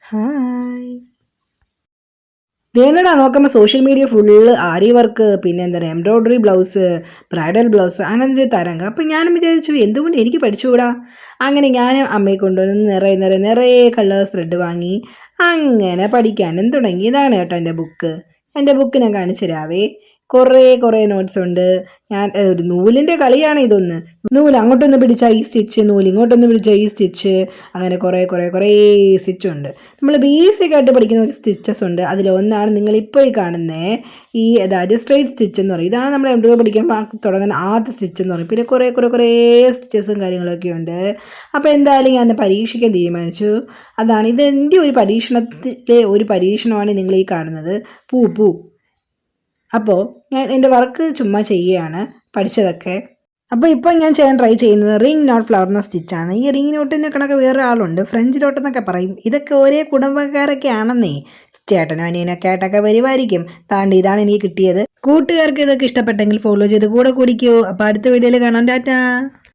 Hi. ദേണ്ടടാ നോക്കുമ്പോൾ social media full ആരി work, പിന്നെ എന്താ പറയുക എംബ്രോയ്ഡറി ബ്ലൗസ്, ബ്രൈഡൽ ബ്ലൗസ്, അങ്ങനെ ഒരു തരംഗം. അപ്പം ഞാനും വിചാരിച്ചു എന്തുകൊണ്ട് എനിക്ക് പഠിച്ചുകൂടാ. അങ്ങനെ ഞാനും അമ്മയെ കൊണ്ടുവന്ന് നിറയെ കളേഴ്സ് ത്രെഡ് വാങ്ങി അങ്ങനെ പഠിക്കാനും തുടങ്ങി. ഇതാണ് കേട്ടോ എൻ്റെ ബുക്ക് ഞാൻ കാണിച്ചു തരാവേ. കുറേ നോട്ട്സ് ഉണ്ട്. ഞാൻ ഒരു നൂലിൻ്റെ കളിയാണ് ഇതൊന്ന്. നൂല് അങ്ങോട്ടൊന്ന് പിടിച്ചാൽ ഈ സ്റ്റിച്ച്, നൂല് ഇങ്ങോട്ടൊന്ന് പിടിച്ചാൽ ഈ സ്റ്റിച്ച്, അങ്ങനെ കുറേ സ്റ്റിച്ച് ഉണ്ട്. നമ്മൾ ബേസിക് ആയിട്ട് പഠിക്കുന്ന ഒരു സ്റ്റിച്ചസ് ഉണ്ട്. അതിലൊന്നാണ് നിങ്ങളിപ്പോൾ ഈ കാണുന്നത്. അതായത് സ്ട്രെയിറ്റ് സ്റ്റിച്ച് എന്ന് പറയും. ഇതാണ് നമ്മൾ എംബ്രോയ്ഡറി പഠിക്കാൻ തുടങ്ങുന്ന ആദ്യ സ്റ്റിച്ച് എന്ന് പറയും. പിന്നെ കുറേ സ്റ്റിച്ചസും കാര്യങ്ങളൊക്കെ ഉണ്ട്. അപ്പോൾ എന്തായാലും ഞാൻ പരീക്ഷിക്കാൻ തീരുമാനിച്ചു. ഇത് എൻ്റെ ഒരു പരീക്ഷണത്തിലെ ഒരു പരീക്ഷണമാണ് നിങ്ങൾ ഈ കാണുന്നത്. പൂ. അപ്പോൾ ഞാൻ എൻ്റെ വർക്ക് ചുമ്മാ ചെയ്യുകയാണ്, പഠിച്ചതൊക്കെ. അപ്പോൾ ഇപ്പോൾ ഞാൻ ട്രൈ ചെയ്യുന്നത് റിംഗ് നോട്ട് ഫ്ലവറിന സ്റ്റിച്ചാണ്. ഈ റിംഗ് നോട്ടിൻ്റെ കണക്ക് വേറെ ആളുണ്ട്, ഫ്രഞ്ച് നോട്ട് എന്നൊക്കെ പറയും. ഇതൊക്കെ ഒരേ കുടുംബക്കാരൊക്കെ ആണെന്നേ. ചേട്ടനും അനിയനൊക്കെ ആയിട്ടൊക്കെ വരുമായിരിക്കും. ഇതാണ് എനിക്ക് കിട്ടിയത്. കൂട്ടുകാർക്ക് ഇതൊക്കെ ഇഷ്ടപ്പെട്ടെങ്കിൽ ഫോളോ ചെയ്ത് കൂടെ കൂടിക്കോ. അപ്പോൾ അടുത്ത വീഡിയോയിൽ കാണാം. ടാറ്റാ.